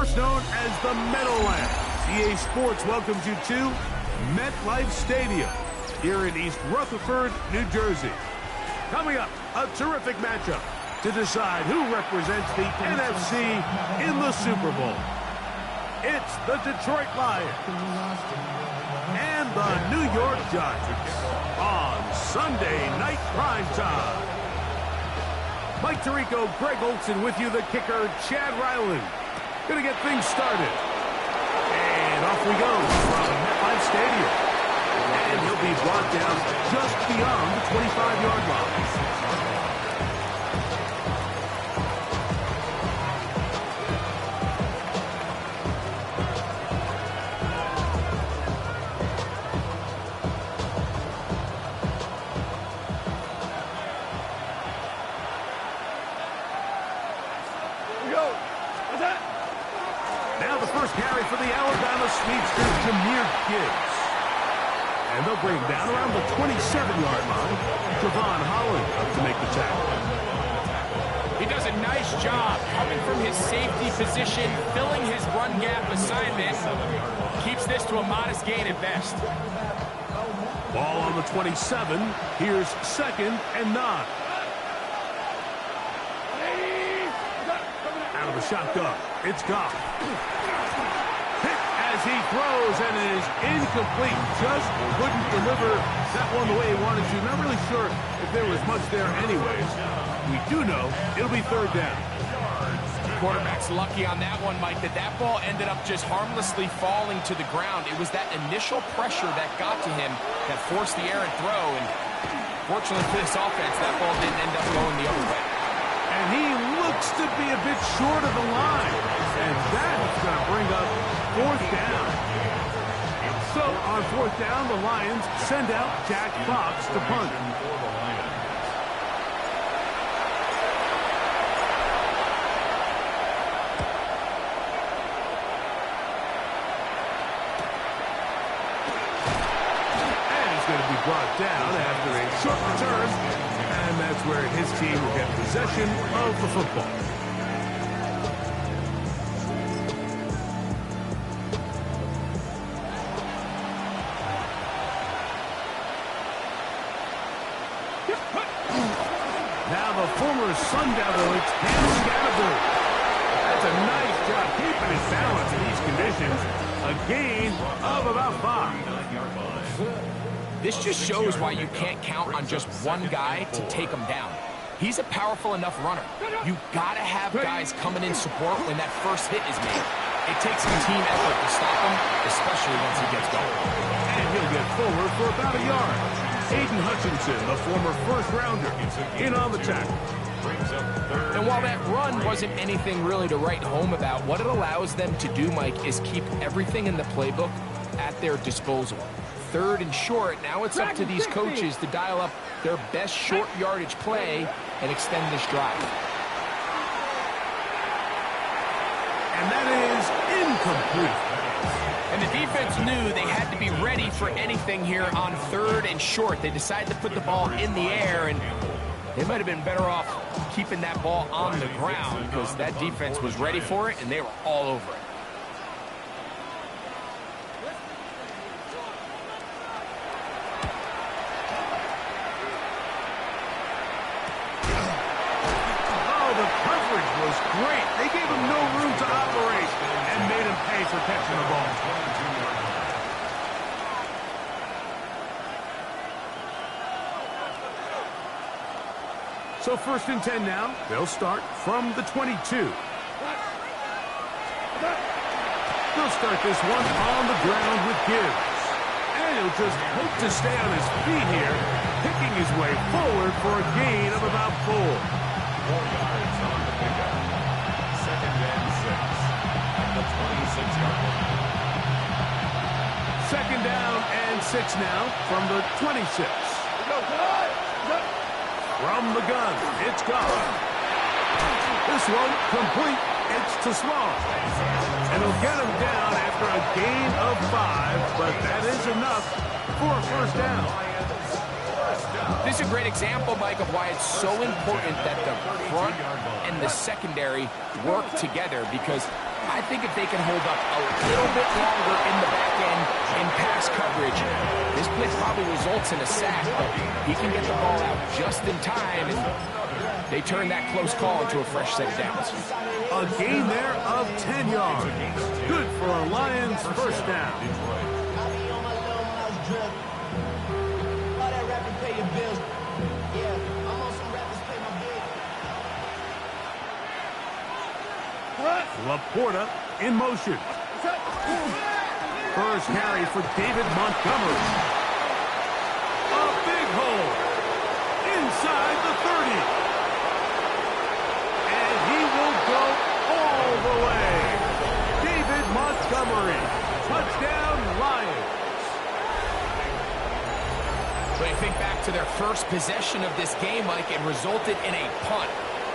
first known as the Meadowlands. EA Sports welcomes you to MetLife Stadium here in East Rutherford, New Jersey. Coming up, a terrific matchup to decide who represents the NFC in the Super Bowl. It's the Detroit Lions and the New York Giants on Sunday Night Primetime. Mike Tirico, Greg Olson with you, the kicker, Chad Riley. Gonna get things started. And off we go from MetLife Stadium. And he'll be brought down just beyond the 25-yard line. Now the first carry for the Alabama speedster, Jahmyr Gibbs. And they'll bring him down around the 27-yard line. Jevon Holland up to make the tackle. He does a nice job coming from his safety position, filling his run gap assignment. Keeps this to a modest gain at best. Ball on the 27. Here's 2nd and 9. Out of the shotgun, it's Goff. Hit as he throws and it is incomplete. Just couldn't deliver that one the way he wanted to. Not really sure if there was much there anyways. We do know it'll be 3rd down. Quarterback's lucky on that one, Mike, that ball ended up just harmlessly falling to the ground. It was that initial pressure that got to him that forced the errant throw. And fortunately for this offense, that ball didn't end up going the other way. And he looks to be a bit short of the line. And that is going to bring up 4th down. So on 4th down, the Lions send out Jack Fox to punt. And he's going to be brought down after a short return. And that's where his team will get possession of the football. Now the former Sun Devil, it's Cam Scattergold. That's a nice job keeping his balance in these conditions. A gain of about 5. This just shows why you can't count on just one guy to take him down. He's a powerful enough runner. You gotta have guys coming in support when that first hit is made. It takes a team effort to stop him, especially once he gets going. And he'll get forward for about a yard. Aiden Hutchinson, the former first-rounder, in on the tackle. And while that run wasn't anything really to write home about, what it allows them to do, Mike, is keep everything in the playbook at their disposal. 3rd and short, now it's up to these coaches to dial up their best short yardage play and extend this drive. And that is incomplete. And the defense knew they had to be ready for anything here on 3rd and short. They decided to put the ball in the air, and they might have been better off keeping that ball on the ground because that defense was ready for it, and they were all over it. Great. They gave him no room to operate and made him pay for catching the ball. So 1st and 10 now. They'll start from the 22. They'll start this one on the ground with Gibbs. And he'll just hope to stay on his feet here, picking his way forward for a gain of about 4. 4 yards on the pickup. 2nd and 6 at the 26-yard line. 2nd down and 6 now from the 26. From the gun, it's gone. This one complete. It's to Small. And he'll get him down after a gain of 5, but that is enough for a 1st down. This is a great example, Mike, of why it's so important that the front and the secondary work together, because I think if they can hold up a little bit longer in the back end in pass coverage, this play probably results in a sack, but he can get the ball out just in time, and they turn that close call into a fresh set of downs. A gain there of 10 yards. Good for a Lions first down. Laporta in motion. First carry for David Montgomery. A big hole inside the 30. And he will go all the way. David Montgomery. Touchdown, Lions. When you think back to their first possession of this game, Mike, it resulted in a punt.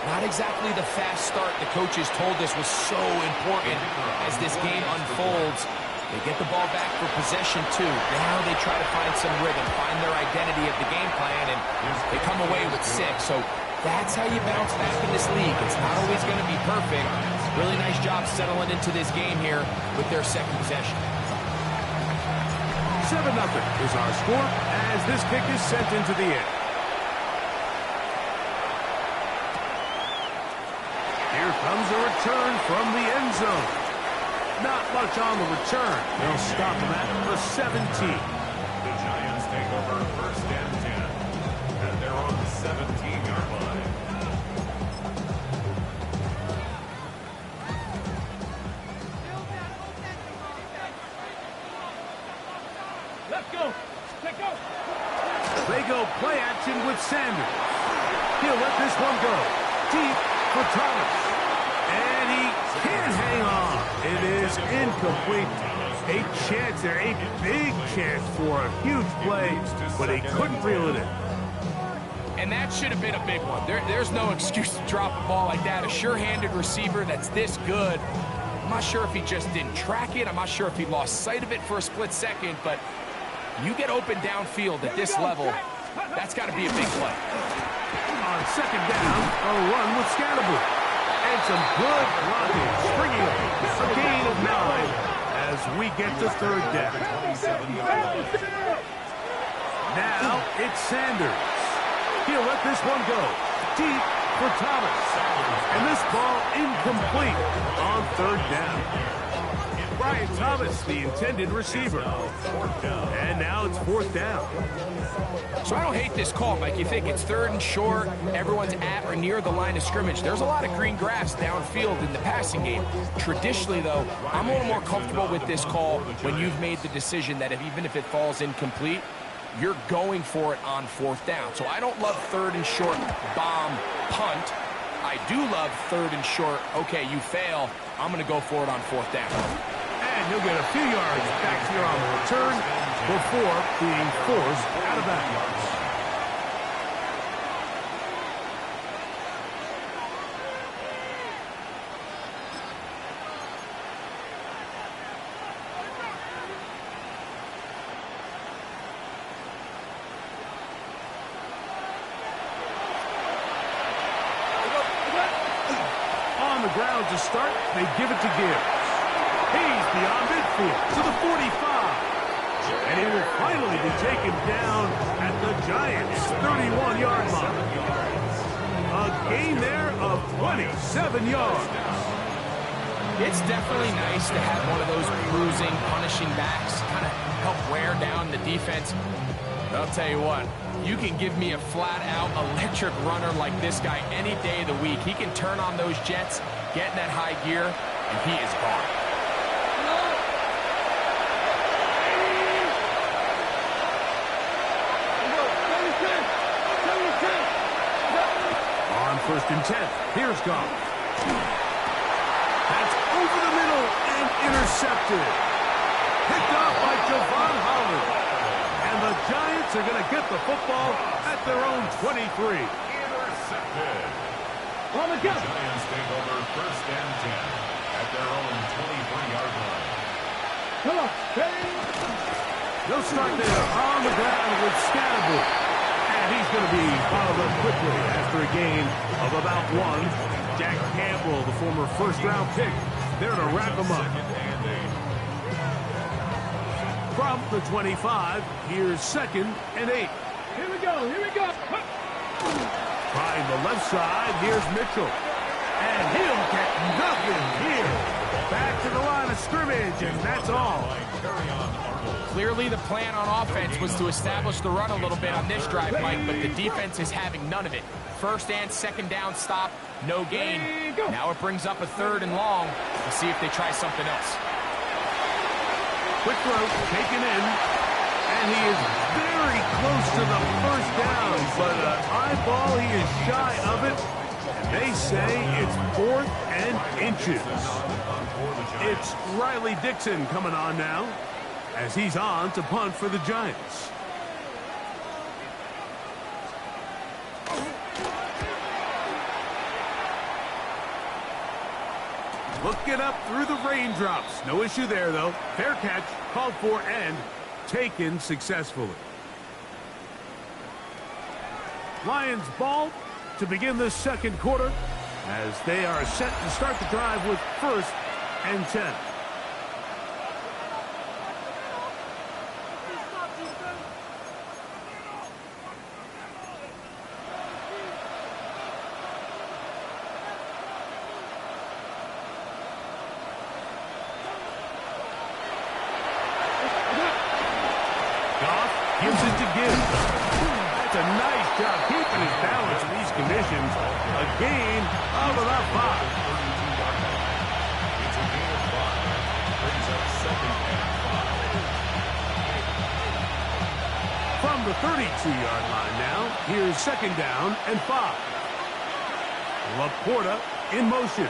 Not exactly the fast start the coaches told us was so important as this game unfolds. They get the ball back for possession 2. Now they try to find some rhythm, find their identity of the game plan, and they come away with 6. So that's how you bounce back in this league. It's not always going to be perfect. Really nice job settling into this game here with their second possession. 7-0 is our score as this kick is sent into the air. Here comes a return from the end zone. Not much on the return. They'll stop him at the 17. The Giants take over first and 10 at their own 17-yard line. Let's go. Let's go. They go play action with Sanders. He'll let this one go. Deep for Thomas. And he can't hang on. It is incomplete. A chance there, a big chance for a huge play, but he couldn't reel it in. And that should have been a big one. There's no excuse to drop a ball like that. A sure-handed receiver that's this good. I'm not sure if he just didn't track it. I'm not sure if he lost sight of it for a split second, but you get open downfield at this level, that's got to be a big play. On second down, a run with Scatterbury. And some good blocking, springing up. A gain of 9 as we get to third down. Now it's Sanders. He'll let this one go. Deep for Thomas. And this ball incomplete on third down. Brian Thomas, the intended receiver. And now it's fourth down. So I don't hate this call, Mike. You think it's third and short, everyone's at or near the line of scrimmage. There's a lot of green grass downfield in the passing game. Traditionally, though, I'm a little more comfortable with this call when you've made the decision that even if it falls incomplete, you're going for it on fourth down. So I don't love third and short bomb punt. I do love third and short, okay, you fail, I'm going to go for it on fourth down. And he'll get a few yards back here on the return before being forced out of bounds. On the ground to start, they give it to Gibbs. He's beyond midfield to the 45. And he will finally be taken down at the Giants' 31-yard line. A gain there of 27 yards. It's definitely nice to have one of those bruising, punishing backs, kind of help wear down the defense. But I'll tell you what, you can give me a flat-out electric runner like this guy any day of the week. He can turn on those jets, get in that high gear, and he is gone. First and 10. Here's Goff. That's over the middle and intercepted. Picked off by Javon Holland. And the Giants are going to get the football at their own 23. Intercepted. On the go. Giants take over first and 10 at their own 23-yard line. Come on. They'll start there on the ground with Scatterbury. And he's going to be followed up quickly after a gain of about 1. Jack Campbell, the former first-round pick, There to wrap them up. From the 25, here's 2nd and 8. Here we go, here we go. Trying the left side, here's Mitchell. And he'll get nothing here. Back to the line of scrimmage, and that's all. Clearly the plan on offense was to establish the run a little bit on this drive, Mike, but the defense is having none of it. 1st and 2nd down stop, no gain. Now it brings up a 3rd and long. We'll see if they try something else. Quick throw, taken in, and he is very close to the 1st down, but an eyeball, he is shy of it. They say it's 4th and inches. It's Riley Dixon coming on now, as he's on to punt for the Giants. Looking up through the raindrops. No issue there, though. Fair catch, called for, and taken successfully. Lions ball to begin the 2nd quarter, as they are set to start the drive with 1st and 10. Gives it to Gibbs. That's a nice job keeping his balance in these conditions. A gain of about 5. It's a gain of 5. Brings up 2nd and 5. From the 32-yard line now, here's 2nd down and 5. Laporta in motion.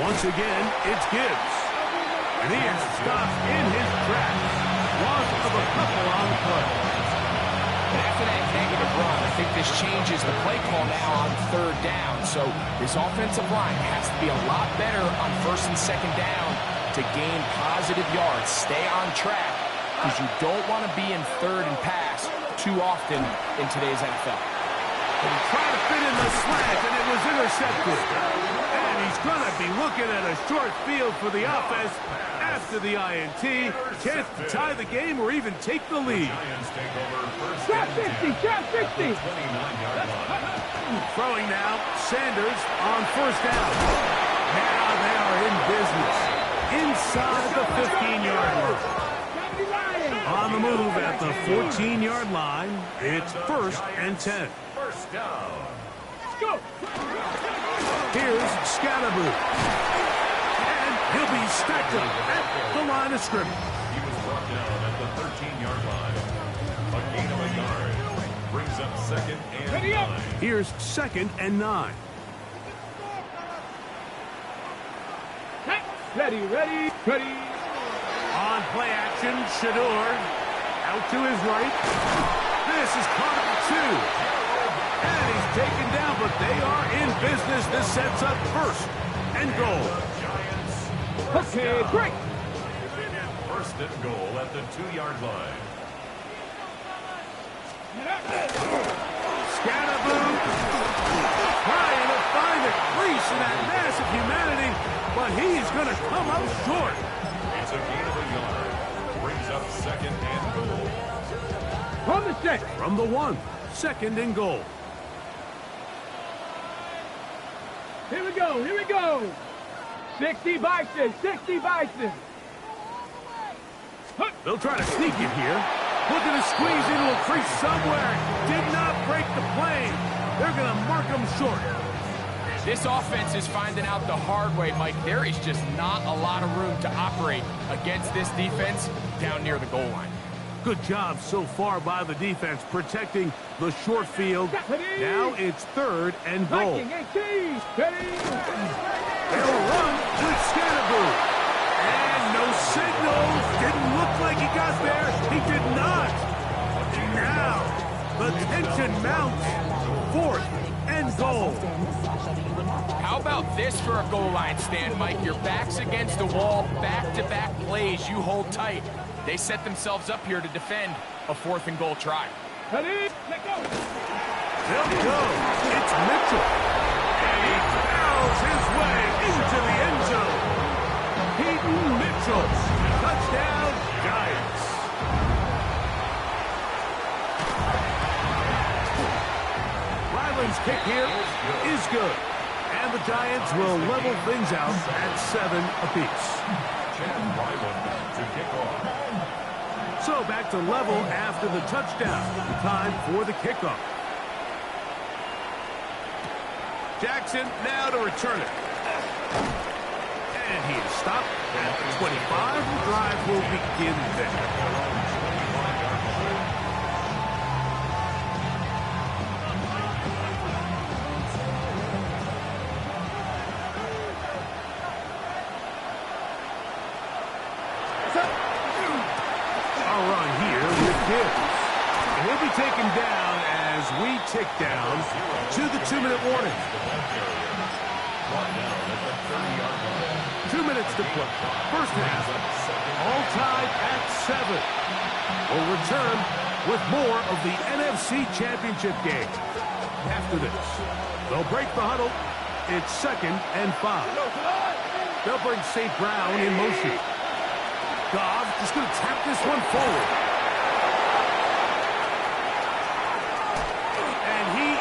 Once again, it's Gibbs. And he is stopped in his tracks. Loss of a couple on the play. After that negative run, I think this changes the play call now on 3rd down. So this offensive line has to be a lot better on 1st and 2nd down to gain positive yards. Stay on track, because you don't want to be in 3rd and pass too often in today's NFL. And he tried to fit in the slant, and it was intercepted. And he's going to be looking at a short field for the offense after the INT. Chance to tie the game or even take the lead. Trap 60, trap 60. Throwing now, Sanders on 1st down. Now they are in business. Inside the 15-yard line. On the move at the 14-yard line, it's 1st and 10. First down. Let's go. Here's Scatterboo. And he'll be stacked up at the line of scrimmage. He was brought down at the 13-yard line. A gain of a yard. Brings up 2nd and 9. Here's 2nd and 9. Ready, ready, ready. On play action, Shador out to his right. This is caught at 2. And he's taken down, but they are in business. This sets up 1st and goal. Okay, break. 1st and goal at the 2-yard line. Scatterboo trying to find a crease in that mass of humanity, but he's going to come up short. It's a gain of a yard. Brings up 2nd and goal. From the set. From the 1, 2nd and goal. Here we go, here we go. 60 Bison, 60 Bison. They'll try to sneak it here. Looking to squeeze into a crease somewhere. Did not break the plane. They're going to mark them short. This offense is finding out the hard way, Mike. There is just not a lot of room to operate against this defense down near the goal line. Good job so far by the defense protecting the short field. Now it's 3rd and goal. They'll run with Scatterboo. And no signals. Didn't look like he got there. He did not. And now the tension mounts. 4th and goal. How about this for a goal line stand, Mike? Your back's against the wall, back-to-back plays. You hold tight. They set themselves up here to defend a 4th and goal try. Ready, let go. They'll go. It's Mitchell. And He barrels his way into the end zone. Peyton Mitchell. Touchdown, Giants. Ryland's kick here is good. And the Giants will level things out at 7 apiece. Chad Ryland to kick off. So back to level after the touchdown. Time for the kickoff. Jackson now to return it. And he is stopped at the 25. The drive will begin there. He'll be taken down as we tick down to the 2-minute warning. 2 minutes to play. First half, all tied at 7. We'll return with more of the NFC Championship game. After this, they'll break the huddle. It's 2nd and 5. They'll bring St. Brown in motion. Goff just going to tap this one forward.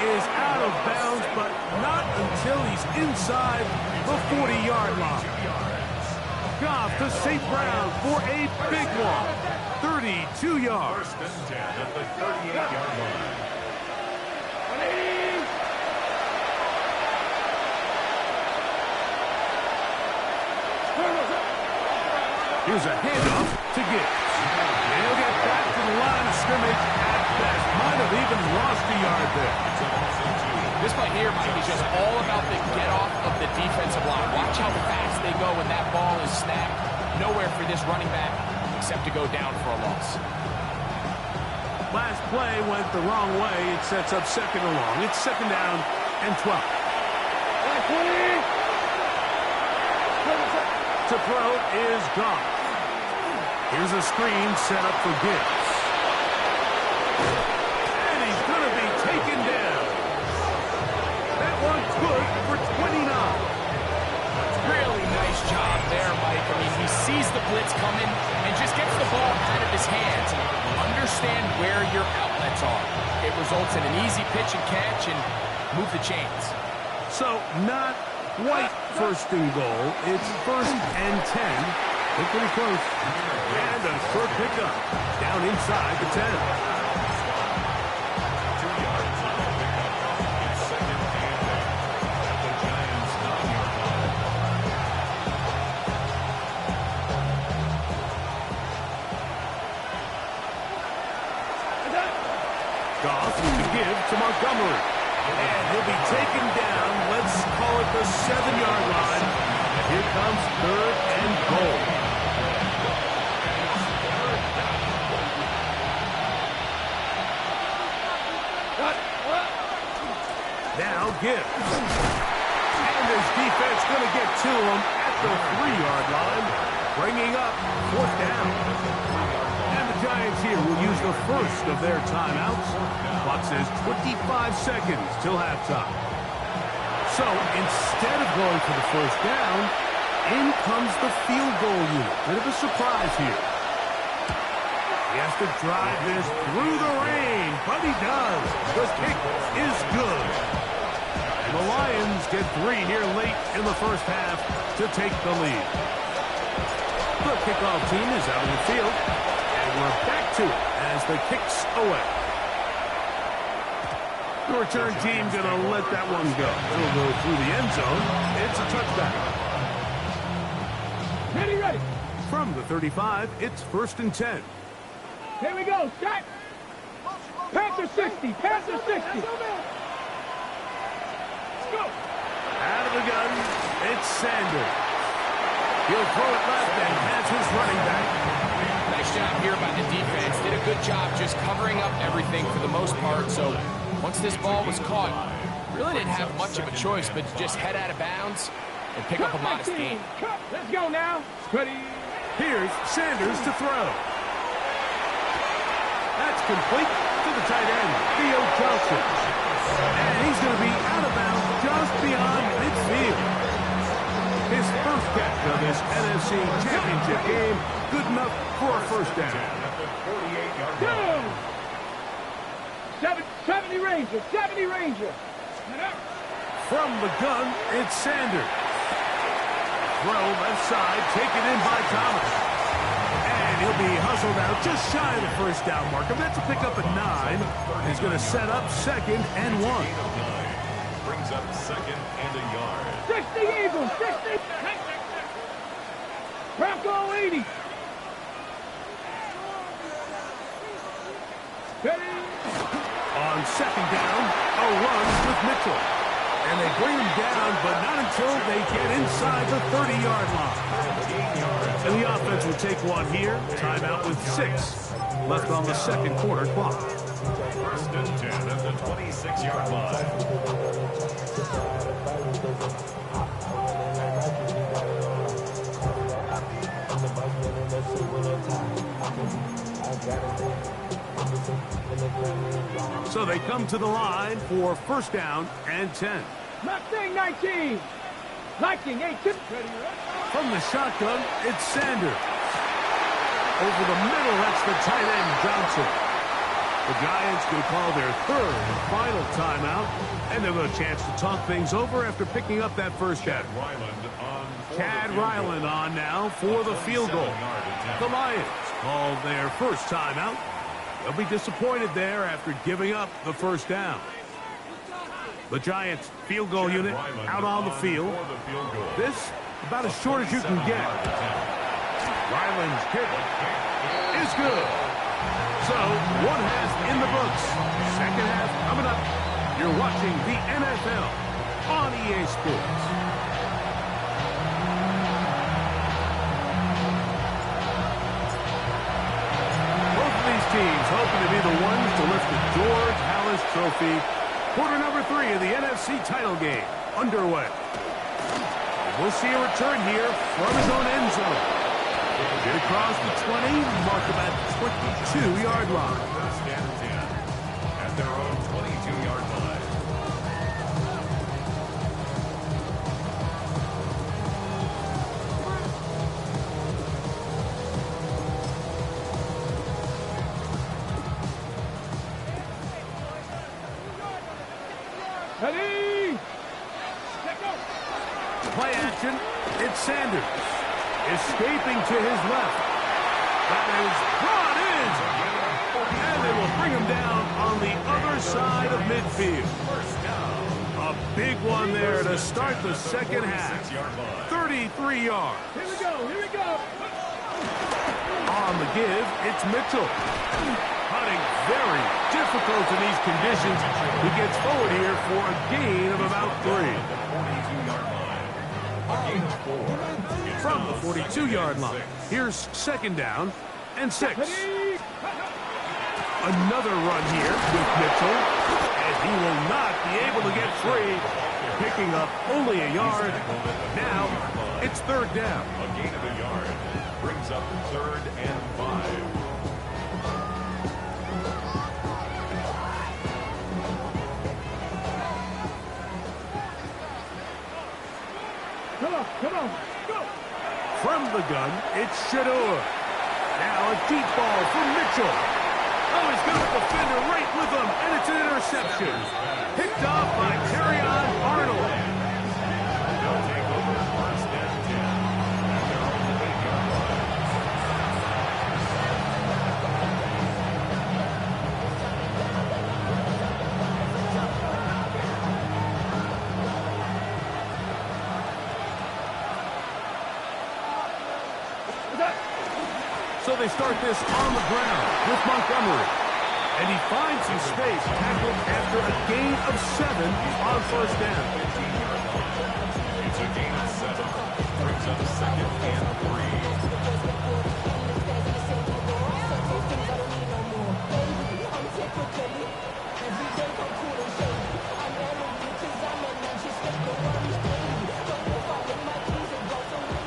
Is out of bounds, but not until he's inside the 40-yard line. Goff to St. Brown for a big one. 32 yards. First and 10 at the 38-yard line. Here's a handoff to Gibbs. He'll get back to the line of scrimmage at best. Might have even lost a yard there. This play here, Mike, is just all about the get-off of the defensive line. Watch how fast they go when that ball is snapped. Nowhere for this running back except to go down for a loss. Last play went the wrong way. It sets up 2nd and long. It's 2nd down and 12. To throw is Goff. Here's a screen set up for Gibbs. And he's going to be taken down. That one's good for 29. Really nice job there, Mike. I mean, he sees the blitz coming and just gets the ball out of his hands. Understand where your outlets are. It results in an easy pitch and catch and move the chains. So not quite 1st and goal. It's 1st and 10. They're pretty close. And a short pickup down inside the 10. 2 yards on the pickup. It's 2nd and 10 at the Giants' 9-yard line. Goff to give to Montgomery. And he'll be taken down. Let's call it the 7-yard line. And here comes 3rd and goal. Now Gibbs. And his defense going to get to him at the 3-yard line, bringing up 4th down. And the Giants here will use the first of their timeouts. Clock says 25 seconds till halftime. So instead of going for the 1st down, in comes the field goal unit. Bit of a surprise here. He has to drive this through the rain, but he does. The kick is good. And the Lions get 3 here late in the first half to take the lead. The kickoff team is out of the field, and we're back to it as the kick's away. The return team going to let that one go. It'll go through the end zone. It's a touchback. Ready. From the 35, it's 1st and 10. Here we go. Set. Panther 60. Panther 60. Let's go. Out of the gun, it's Sanders. He'll throw it left and has his running back. Nice job here by the defense. Did a good job just covering up everything for the most part. So once this ball was caught, really didn't have much of a choice but to just head out of bounds and pick up a modest gain. Let's go now. Ready. Here's Sanders to throw. That's complete to the tight end, Theo Johnson. And he's going to be out of bounds just beyond midfield. His first catch of this NFC Championship game, good enough for a first down. 70 Ranger, 70 Ranger. From the gun, it's Sanders. Throw left side, taken in by Thomas. And he'll be hustled out just shy of the first down marker. That's a pickup at 9. He's going to set up 2nd and 1. Brings up 2nd and a yard. 60 Eagles, 60. Bronco 80. On 2nd down, a run with Mitchell. And they bring him down, but not until they get inside the 30-yard line. And the offense will take one here. Timeout with 6 left on the second quarter clock. 1st and 10 at the 26-yard line. So they come to the line for 1st down and 10. Mustang 19. Lightning 18. From the shotgun, it's Sanders. Over the middle, that's the tight end, Johnson. The Giants going to call their 3rd and final timeout, and they'll have a chance to talk things over after picking up that first down. Chad Ryland on now for the field goal. The Lions call their first timeout. They'll be disappointed there after giving up the first down. The Giants field goal unit out on the field. This about as short as you can get. Ryland's kick is good. So, one half in the books. Second half coming up. You're watching the NFL on EA Sports. Both of these teams hoping to be the ones to lift the George Halas Trophy. Quarter number 3 of the NFC title game underway. We'll see a return here from his own end zone. Get across the 20, mark about 22-yard line. 1st and 10 at their own 22-yard line. Ready? Play action, it's Sanders. Escaping to his left. That is brought in. And they will bring him down on the other side of midfield. A big one there to start the second half. 33 yards. Here we go, here we go. On the give, it's Mitchell. Hunting very difficult in these conditions. He gets forward here for a gain of about 3. From the 42-yard line. Here's 2nd down and 6. Another run here with Mitchell. And he will not be able to get free. Picking up only a yard. Now it's 3rd down. A gain of a yard brings up 3rd and 5. Come on, come on, go. From the gun, it's Shedeur. Now a deep ball for Mitchell. Oh, he's got the defender right with him, and it's an interception. Picked off by Terrion Arnold. They'll take over 1st and 10 at their own 8-yard line. So they start this on the ground with Montgomery. And he finds some space, tackled after a gain of 7 on 1st down. It's a gain of 7. Brings up 2nd and 3.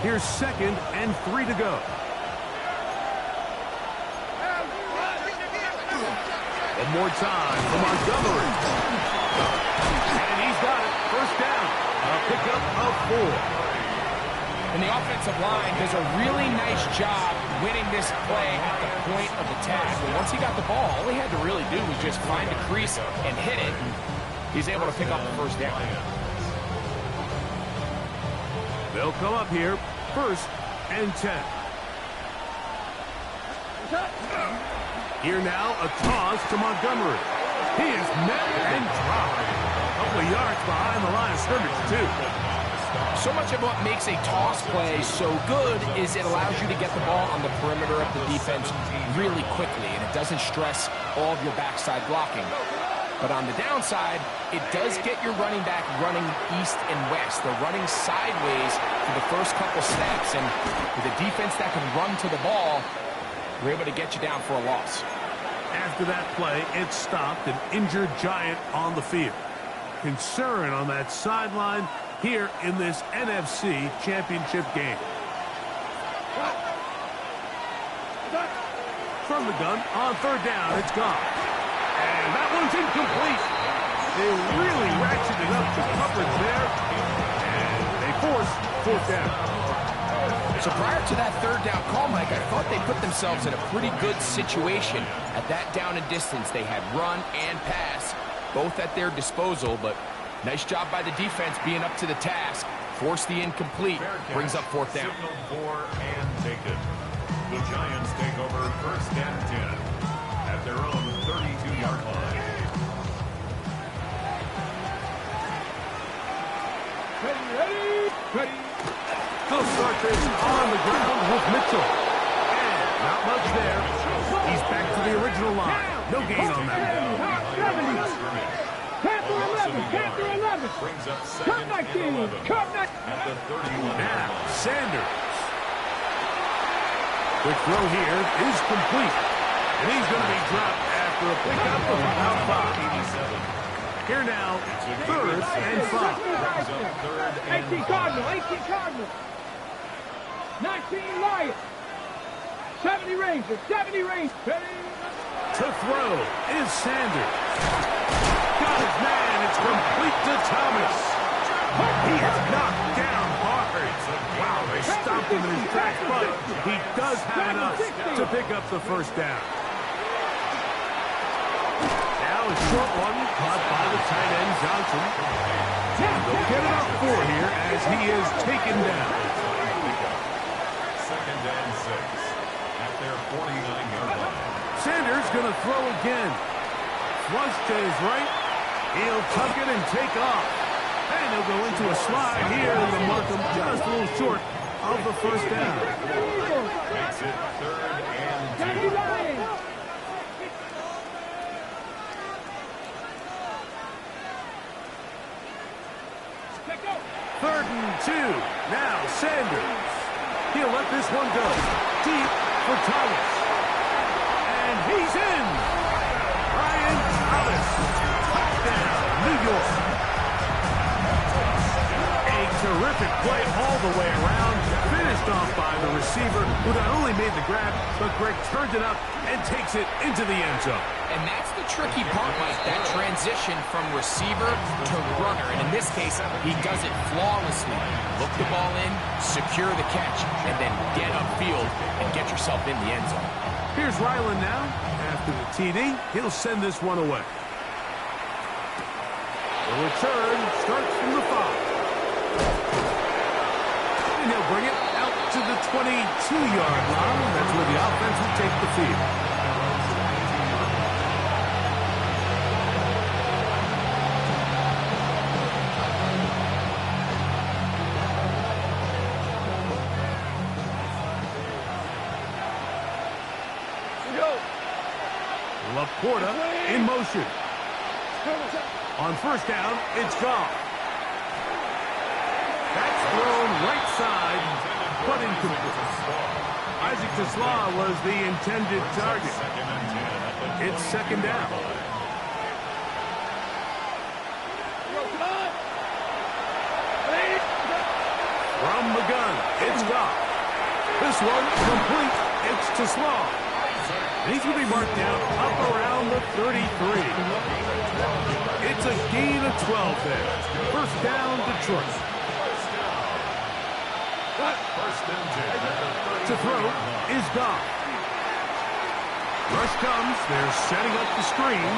Here's 2nd and 3 to go. One more time for Montgomery. And he's got it. First down. A pickup of 4. And the offensive line does a really nice job winning this play at the point of attack. And once he got the ball, all he had to really do was just find a crease and hit it. And he's able to pick up the first down. They'll come up here, 1st and 10. Here now, a toss to Montgomery. He is met and dropped. A couple of yards behind the line of scrimmage, too. So much of what makes a toss play so good is it allows you to get the ball on the perimeter of the defense really quickly, and it doesn't stress all of your backside blocking. But on the downside, it does get your running back running east and west. They're running sideways for the first couple steps, and with a defense that can run to the ball, we're able to get you down for a loss. After that play, it stopped an injured Giant on the field. Concern on that sideline here in this NFC Championship game. From the gun, on 3rd down, it's gone. And that one's incomplete. They really ratcheted up the coverage there, and they force 4th down. So prior to that 3rd down call, Mike, I thought they put themselves in a pretty good situation. At that down and distance, they had run and pass, both at their disposal, but nice job by the defense being up to the task. Force the incomplete, brings up 4th down. Signal for and taken. The Giants take over 1st and 10 at their own 32-yard line. Ready. They'll start this on the ground with Mitchell. And not much there. He's back to the original line. No gain on that. Panther 11. Brings up 2nd Cut back and in. 11 Cut back. at the 31. Now, Sanders. Quick throw here is complete. And he's going to be dropped after a pickup of about 5. Here now, 3rd and 5. 18 Cardinal. 19 Lions. 70 Rangers. To throw is Sanders. Got his man. It's complete to Thomas. He is knocked down hard. Wow, they stopped him in his tracks, but he does have enough to pick up the 1st down. Now a short one caught by the tight end Johnson. They'll get it up 4 here as he is taken down. 2nd and 6 at their 49-yard line. Sanders going to throw again. Flush to his right. He'll tuck it and take off. And he'll go into a slide here to mark him just a little short of the 1st down. Makes it 3rd and 2. Third and 2. Now Sanders. He'll let this one go. Deep for Thomas. And he's in. Brian Thomas. Touchdown, New York. A terrific play all the way around. Finished off by the receiver, who not only made the grab, but Greg turns it up and takes it into the end zone. And that's the tricky part, Mike, that transition from receiver to runner. And in this case, he does it flawlessly. Look the ball in, secure the catch, and then get upfield and get yourself in the end zone. Here's Ryland now. After the TD, he'll send this one away. The return starts from the 5. And he'll bring it out to the 22-yard line. That's where the offense will take the field. Laporta in motion. On 1st down, it's gone. That's thrown right side, but incomplete. Isaac TeSlaa was the intended target. It's 2nd down. From the gun, it's gone. This one complete. It's TeSlaa. And he's going to be marked down up around the 33. It's a gain of 12 there. First down, Detroit. To throw is Goff. Rush comes. They're setting up the screen.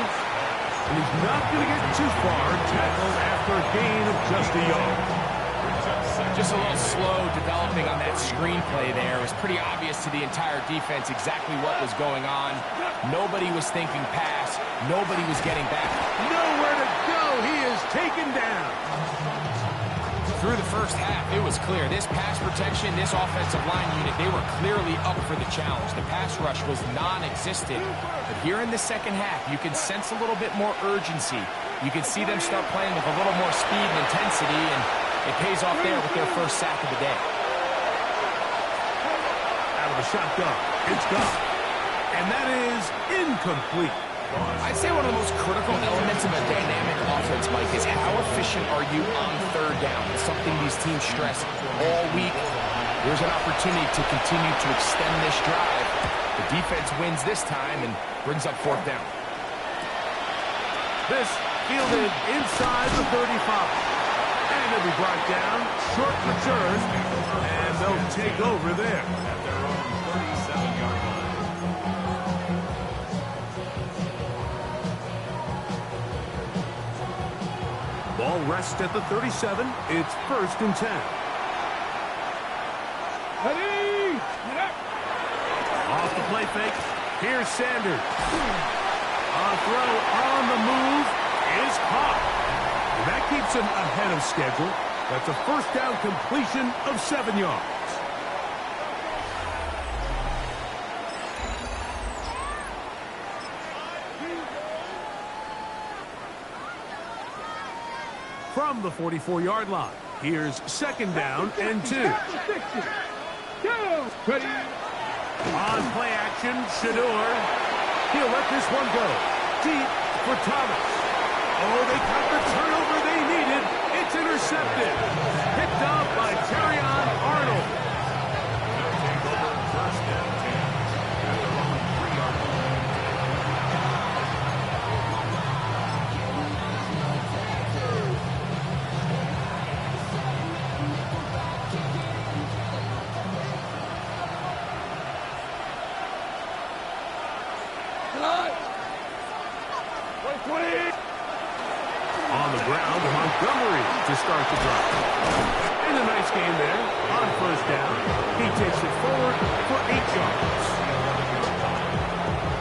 And he's not going to get too far. Tackled after a gain of just a yard. Just a little slow developing on that screenplay there. It was pretty obvious to the entire defense exactly what was going on. Nobody was thinking pass. Nobody was getting back. Nowhere to go. He is taken down. Through the first half, it was clear. This pass protection, this offensive line unit, they were clearly up for the challenge. The pass rush was non-existent. But here in the second half, you can sense a little bit more urgency. You can see them start playing with a little more speed and intensity, and it pays off there with their first sack of the day. Out of the shotgun, it's Goff. And that is incomplete. I'd say one of the most critical elements of a dynamic offense, Mike, is how efficient are you on third down? It's something these teams stress all week. There's an opportunity to continue to extend this drive. The defense wins this time and brings up fourth down. This fielded inside the 35. And it'll be brought down. Short return. And they'll take over there. At their own 37-yard line. Ball rests at the 37. It's first and 10. Ready? Off the play fake. Here's Sanders. A throw on the move is caught. That keeps him ahead of schedule. That's a first down completion of 7 yards. From the 44-yard line, here's second down and 2. Ready? On play action, Shador. He'll let this one go. Deep for Thomas. Oh, they got the turnover they needed. It's intercepted. Picked up by Terrion Arnold. They'll take over first and 10 at their own 3-yard line. On the ground, Montgomery to start the drive. And a nice game there. On first down, he takes it forward for 8 yards.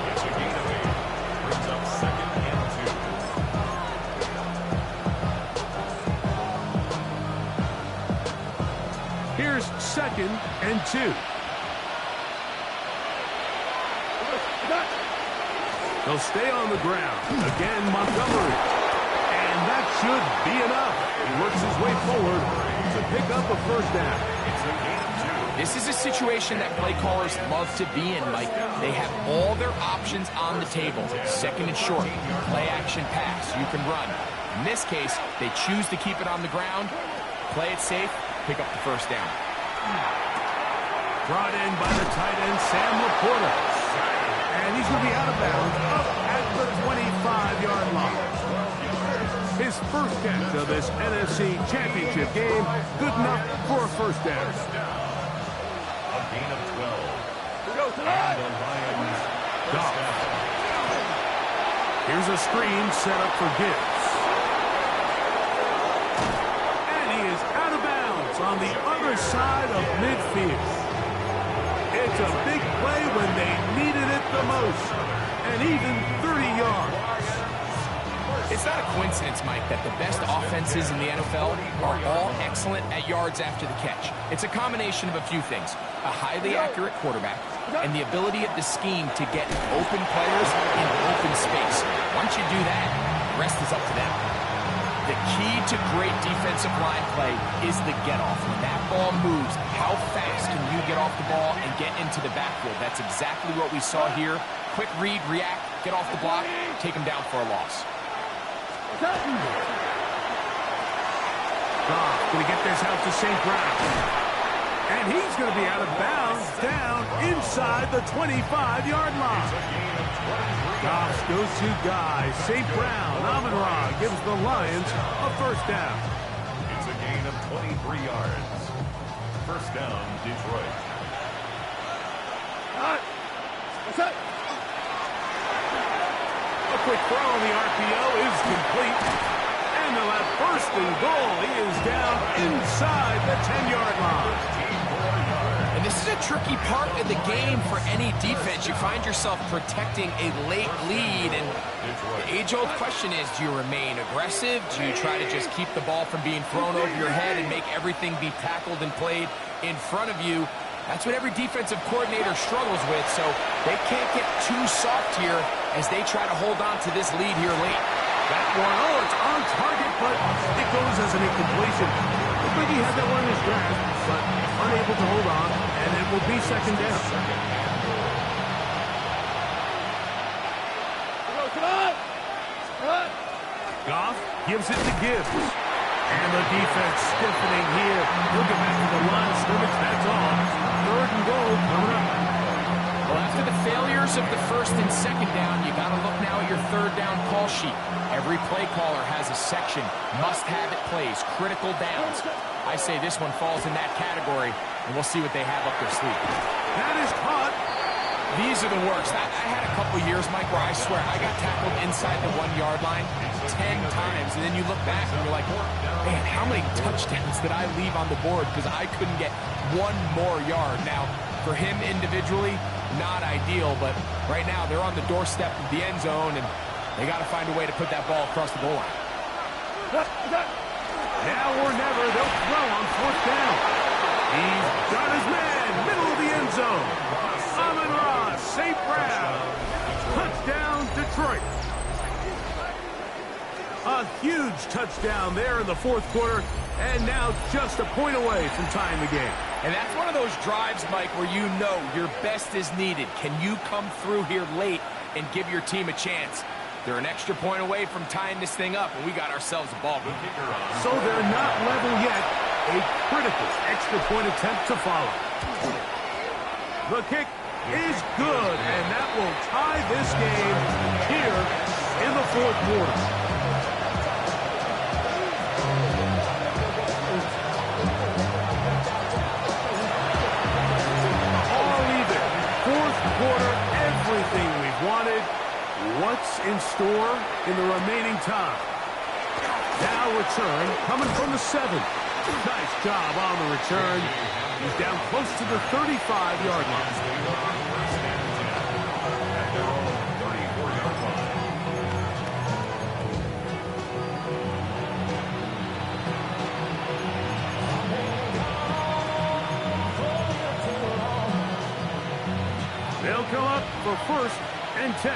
It's a gain of 8. Brings up second and 2. Here's second and 2. They'll stay on the ground. Again, Montgomery. And that should be enough. He works his way forward to pick up a first down. It's a gain of 2. This is a situation that play callers love to be in, Mike. They have all their options on the table. Second and short, play action pass. You can run. In this case, they choose to keep it on the ground, play it safe, pick up the first down. Brought in by the tight end, Sam Laporta. And he's going to be out of bounds up at the 25-yard line. His first catch of this NFC Championship game, good enough for a first down. A gain of 12. And the Lions Goff. Here's a screen set up for Gibbs. And he is out of bounds on the other side of midfield. It's a big play when they needed it the most. And even 30 yards. It's not a coincidence, Mike, that the best offenses in the NFL are all excellent at yards after the catch. It's a combination of a few things. A highly accurate quarterback and the ability of the scheme to get open players in open space. Once you do that, the rest is up to them. The key to great defensive line play is the get-off. When that ball moves, how fast can you get off the ball and get into the backfield? That's exactly what we saw here. Quick read, react, get off the block, take him down for a loss. Goff going to get this out to St. Brown. And he's going to be out of bounds down inside the 25-yard line. Goff's go-to guy, St. Brown, Amon-Ra gives the Lions a first down. It's a gain of 23 yards. First down, Detroit. A quick throw on the RPO is complete. And they'll have first and goal. He is down inside the 10-yard line. And this is a tricky part of the game for any defense. You find yourself protecting a late lead, and the age-old question is, do you remain aggressive? Do you try to just keep the ball from being thrown over your head and make everything be tackled and played in front of you? That's what every defensive coordinator struggles with, so they can't get too soft here as they try to hold on to this lead here late. That one, oh, it's on target, but it goes as an incompletion. Looked like he had that one in his grasp, but unable to hold on, and it will be second down. Goff gives it to Gibbs. And the defense stiffening here. He'll get back to the line of scrimmage, that's all. Third and goal coming up. Well, after the failures of the first and second down, you got to look now at your third down call sheet. Every play caller has a section, must-have-it plays, critical downs. I say this one falls in that category, and we'll see what they have up their sleeve. That is caught. These are the worst. I had a couple years, Mike, where I swear I got tackled inside the 1-yard line 10 times, and then you look back and you're like, man, how many touchdowns did I leave on the board because I couldn't get one more yard? Now, for him individually, not ideal, but right now they're on the doorstep of the end zone, and they got to find a way to put that ball across the goal line. Now or never, they'll throw on fourth down. He's got his man, middle of the end zone. Amon-Ra, St. Brown. Touchdown, Detroit. A huge touchdown there in the fourth quarter, and now just a point away from tying the game. And that's one of those drives, Mike, where you know your best is needed. Can you come through here late and give your team a chance? They're an extra point away from tying this thing up, and we got ourselves a ball game. So they're not level yet. A critical extra point attempt to follow. The kick is good, and that will tie this game here in the fourth quarter. Quarter, everything we've wanted. What's in store in the remaining time? Now return coming from the 7. Nice job on the return. He's down close to the 35-yard line. They'll come up for first and 10.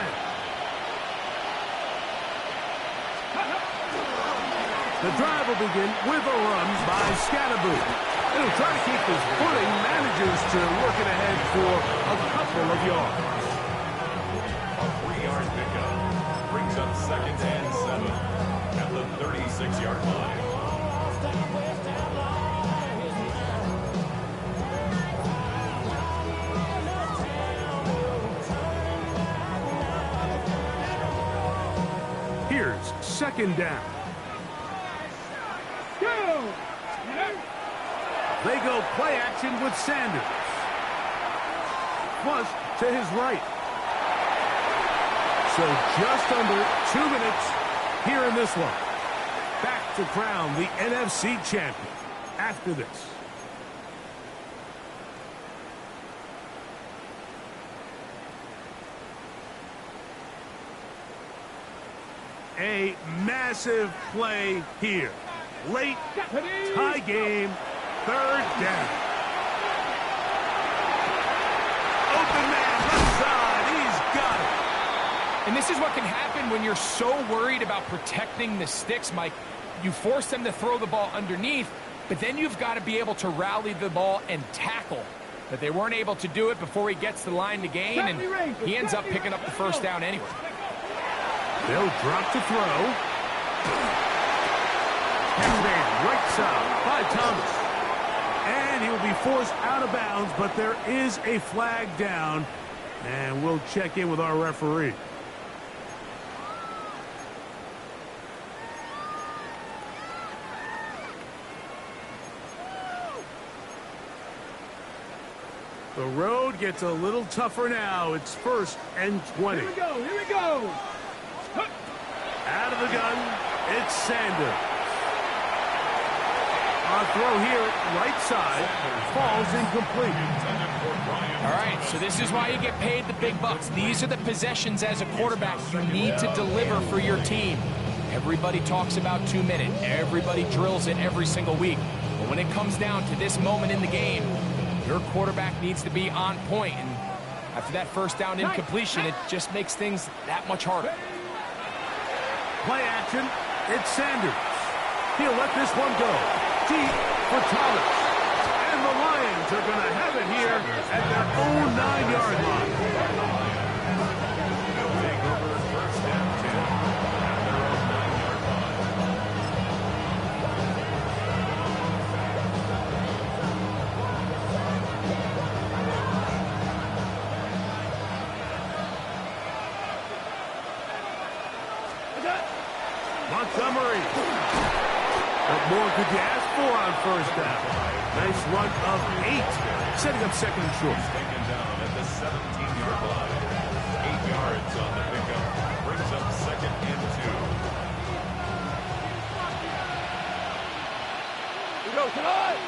The drive will begin with a run by Scatterboo. He'll try to keep his footing, manages to work it ahead for a couple of yards. A 3-yard pickup brings up second and 7 at the 36-yard line. Here's second down. They go play action with Sanders. Plus to his right. So just under 2 minutes here in this one. Back to crown the NFC champion after this. A massive play here. Late tie game, third down. Open man, left side, he's got it. And this is what can happen when you're so worried about protecting the sticks, Mike. You force them to throw the ball underneath, but then you've got to be able to rally the ball and tackle. But they weren't able to do it before he gets the line to gain, and he ends up picking up the first down anyway. They'll drop to throw. Catch made right side by Thomas. And he will be forced out of bounds, but there is a flag down. And we'll check in with our referee. The road gets a little tougher now. It's 1st and 20. Here we go, here we go. Out of the gun, it's Sanders. Our throw here, right side, falls incomplete. All right, so this is why you get paid the big bucks. These are the possessions as a quarterback you need to deliver for your team. Everybody talks about 2-minute. Everybody drills it every single week. But when it comes down to this moment in the game, your quarterback needs to be on point. And after that first down incompletion, it just makes things that much harder. Play action, it's Sanders. He'll let this one go. Deep for Thomas. And the Lions are going to have it here at their own 9-yard line. They'll take over 1st and 10 at their own 9-yard line. Montgomery. What more could you ask for on 1st down? Nice run of 8, setting up 2nd and short. Taken down at the 17-yard line. 8 yards on the pickup. Brings up 2nd and 2. Here we go, tonight.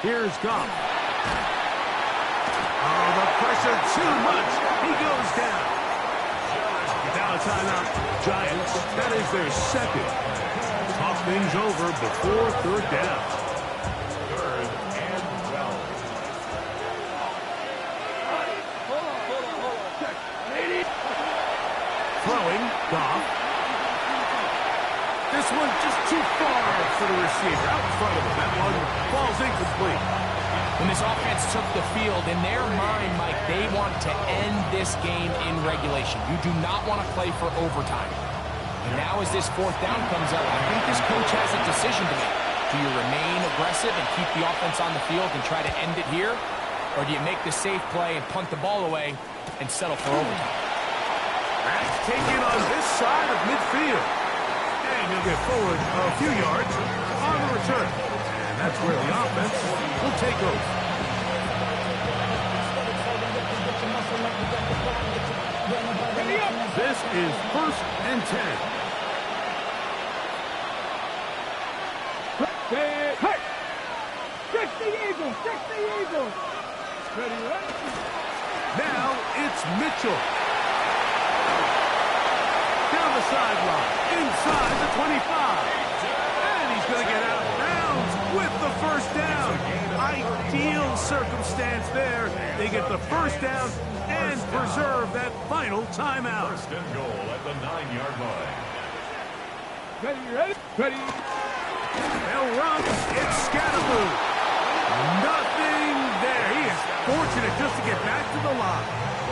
Here's Goff. Oh, the pressure too much. He goes down. Now a timeout. Giants, that is their 2nd. Talk things over before 3rd down. 3rd and 12. Throwing, Goff. This one just too far for the receiver. Out in front of him. That one falls incomplete. When this offense took the field, in their mind, Mike, they want to end this game in regulation. You do not want to play for overtime. And now as this 4th down comes up, I think this coach has a decision to make. Do you remain aggressive and keep the offense on the field and try to end it here? Or do you make the safe play and punt the ball away and settle for overtime? That's taken on this side of midfield. And he'll get forward a few yards on the return. And that's where the offense will take over. This is 1st and 10. Hey! 60 Eagles! 60 Eagles! Ready, right? Now it's Mitchell. Down the sideline, inside the 25. And he's going to get out of bounds with the 1st down. Ideal circumstance there. They get the 1st down and preserve that final timeout. 1st and goal at the 9-yard line. Ready? Ready? They'll run. It's Scatterboo. Nothing there. He is fortunate just to get back to the line.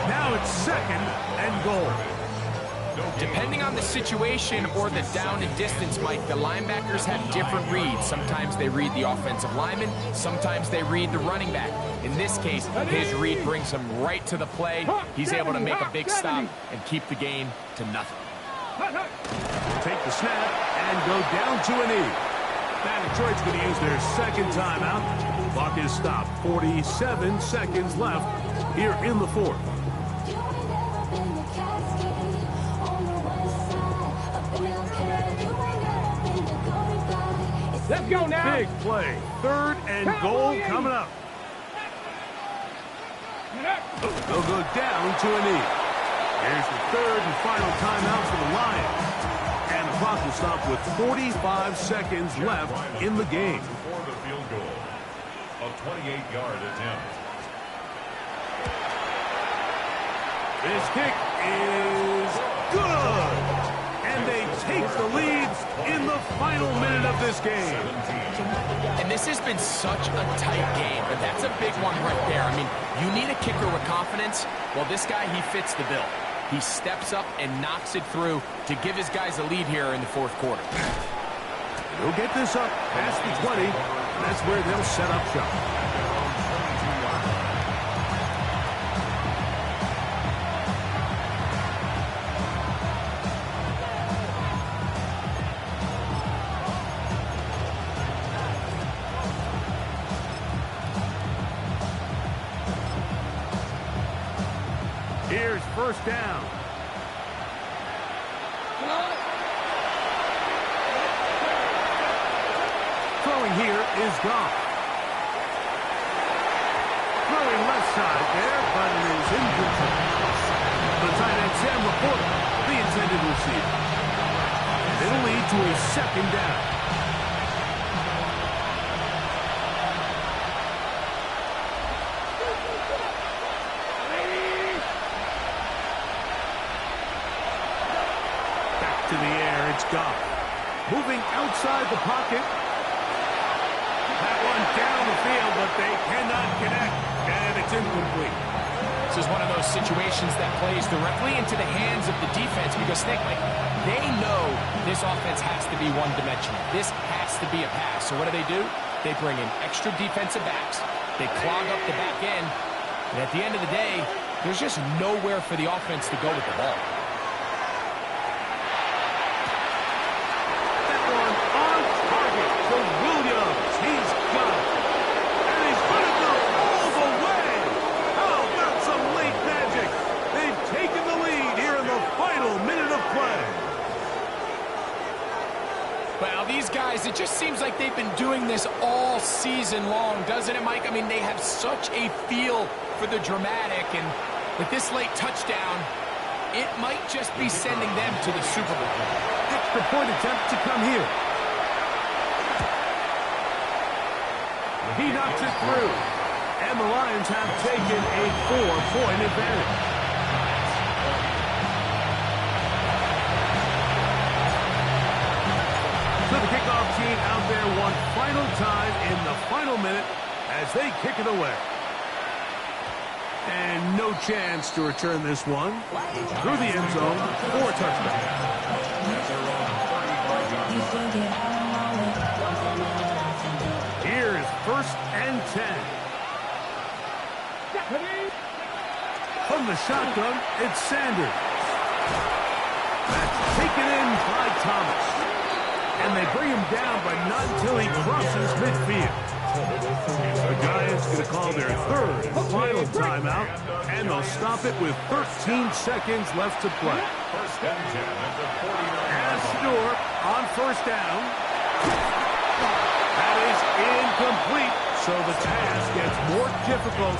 Now it's 2nd and goal. Depending on the situation or the down and distance, Mike, the linebackers have different reads. Sometimes they read the offensive lineman. Sometimes they read the running back. In this case, his read brings him right to the play. He's able to make a big stop and keep the game to nothing. Take the snap and go down to a knee. Now Detroit's going to use their 2nd timeout. Clock is stopped. 47 seconds left here in the 4th. Let's go now. Big play. 3rd and goal coming up. They'll go down to a knee. Here's the 3rd and final timeout for the Lions. And the clock will stop with 45 seconds left in the game. Before the field goal. A 28-yard attempt. This kick is good. And they take the lead in the final minute of this game. And this has been such a tight game, but that's a big one right there. I mean, you need a kicker with confidence. Well, this guy, he fits the bill. He steps up and knocks it through to give his guys a lead here in the 4th quarter. He'll get this up past the 20. That's where they'll set up shop. Here's first down. Throwing here is Goff. Throwing left side there, but it is incomplete. The tight end Sam Laporta, the intended receiver. And it'll lead to a second down. To the air, it's Goff. Moving outside the pocket. That one down the field, but they cannot connect, and it's incomplete. This is one of those situations that plays directly into the hands of the defense because, think, like, they know this offense has to be one-dimensional. This has to be a pass. So what do? They bring in extra defensive backs. They clog up the back end. And at the end of the day, there's just nowhere for the offense to go with the ball. Well, these guys, it just seems like they've been doing this all season long, doesn't it, Mike? I mean, they have such a feel for the dramatic, and with this late touchdown, it might just be sending them to the Super Bowl. Extra point attempt to come here. He knocks it through, and the Lions have taken a 4-point advantage. So the kickoff team out there one final time in the final minute as they kick it away. And no chance to return this one through the end zone for a touchdown. Here's first and 10. From the shotgun, it's Sanders. That's taken in by Thomas. And they bring him down, but not until he crosses midfield. The Giants going to call their third and final timeout, and they'll stop it with 13 seconds left to play. As Stewart on first down. That is incomplete, so the task gets more difficult.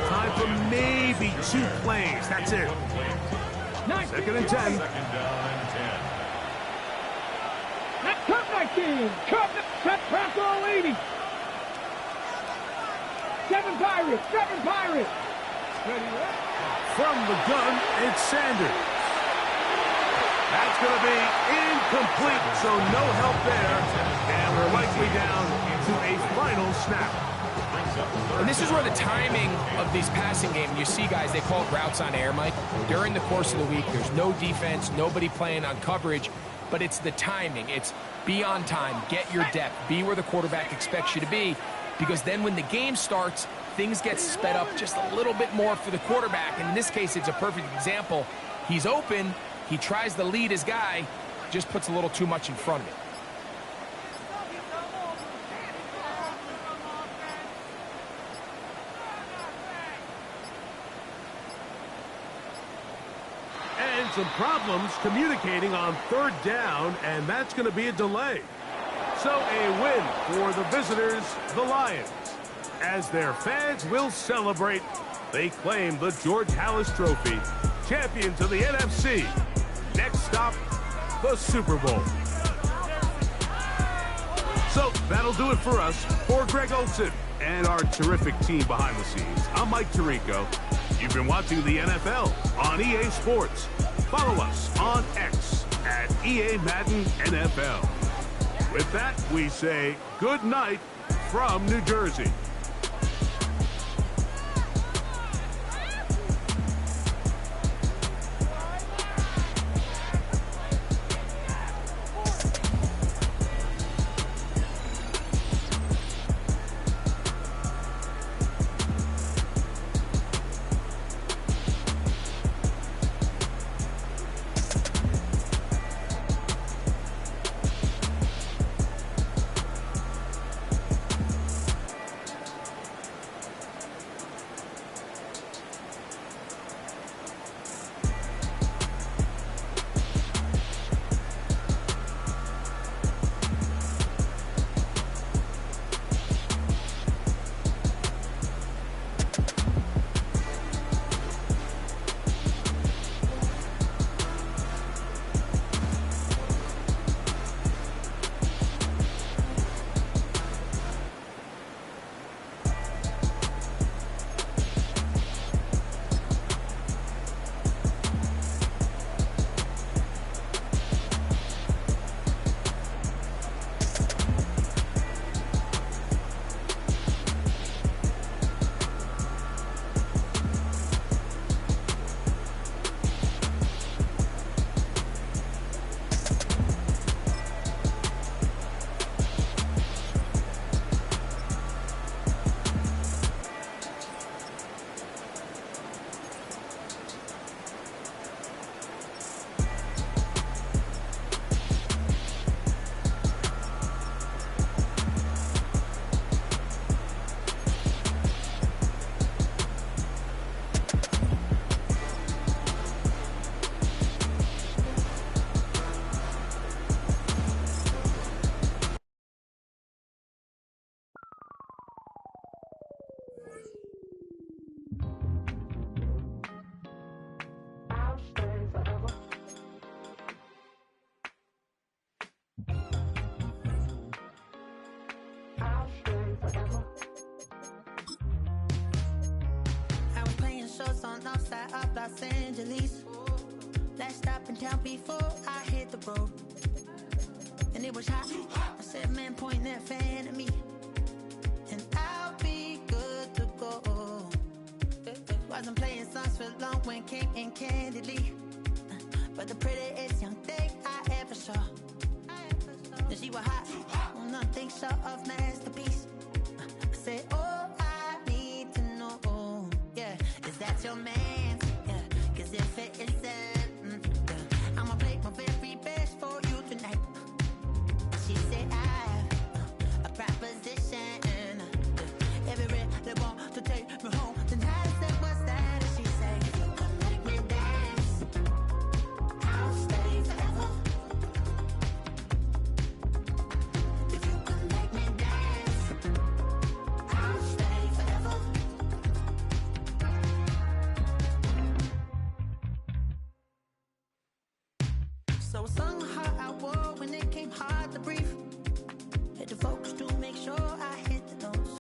Time for maybe 2 plays. That's it. Second and 10. Cut 19. Cut pass all 80. 7 Pirates. 7 Pirates. From the gun, it's Sanders. That's going to be incomplete, so no help there. And we're likely down to a final snap. And this is where the timing of these passing games, you see guys, they call routes on air, Mike. During the course of the week, there's no defense, nobody playing on coverage, but it's the timing. It's be on time, get your depth, be where the quarterback expects you to be, because then when the game starts, things get sped up just a little bit more for the quarterback. And in this case, it's a perfect example. He's open, he tries to lead his guy, just puts a little too much in front of it. And some problems communicating on third down, and that's going to be a delay. So a win for the visitors, the Lions. As their fans will celebrate, they claim the George Halas Trophy, champions of the NFC. Next stop, the Super Bowl. So that'll do it for us. For Greg Olsen and our terrific team behind the scenes, I'm Mike Tirico. You've been watching the NFL on EA Sports. Follow us on X at EA Madden NFL. With that, we say good night from New Jersey. I was playing shows on outside of Los Angeles. Last stop in town before I hit the road. And it was hot. I said, man, point that fan at me, and I'll be good to go. Wasn't playing songs for long when came in candidly, but the prettiest young thing I ever saw. And she was hot, nothing short of masterpiece. I said, oh, I need to know, yeah, is that your man? Yeah, cause if it isn't, yeah, I'ma play my very best for you tonight. She said, I have a proposition, every really want to take me home tonight. I said, what's that? And she said, if you can make me dance, I'll stay forever. If you can make me dance, I'll stay forever. So I sung how I wore when it came hard to breathe.